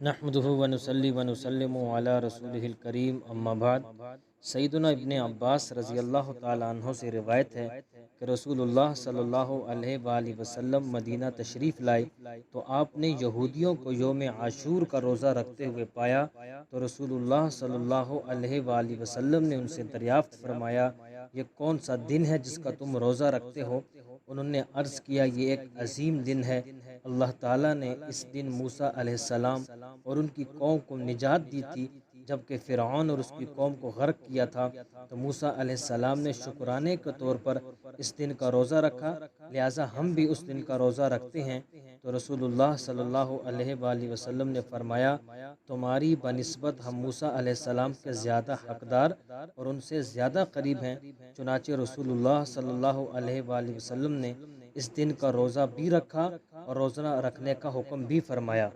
نحمدہ ونصلی ونسلم علی رسولہ الکریم اما بعد۔ سیدنا ابن عباس رضی اللہ تعالیٰ عنہ سے روایت ہے کہ رسول اللہ صلی اللہ علیہ وآلہ وسلم مدینہ تشریف لائے تو آپ نے یہودیوں کو یوم عاشور کا روزہ رکھتے ہوئے پایا تو رسول اللہ صلی اللہ علیہ وآلہ وسلم نے ان سے دریافت فرمایا، یہ کون سا دن ہے جس کا تم روزہ رکھتے ہو؟ انہوں نے عرض کیا، یہ ایک عظیم دن ہے، اللہ تعالیٰ نے اس دن موسیٰ علیہ السلام اور ان کی قوم کو نجات دی تھی جبکہ فرعون اور اس کی قوم کو غرق کیا تھا، تو موسیٰ علیہ السلام نے شکرانے کے طور پر اس دن کا روزہ رکھا، لہٰذا ہم بھی اس دن کا روزہ رکھتے ہیں۔ تو رسول اللہ صلی اللہ علیہ وآلہ وسلم نے فرمایا، تمہاری بنسبت ہم موسیٰ علیہ السلام کے زیادہ حقدار اور ان سے زیادہ قریب ہیں۔ چنانچہ رسول اللہ صلی اللہ علیہ وآلہ وسلم نے اس دن کا روزہ بھی رکھا اور روزہ رکھنے کا حکم بھی فرمایا۔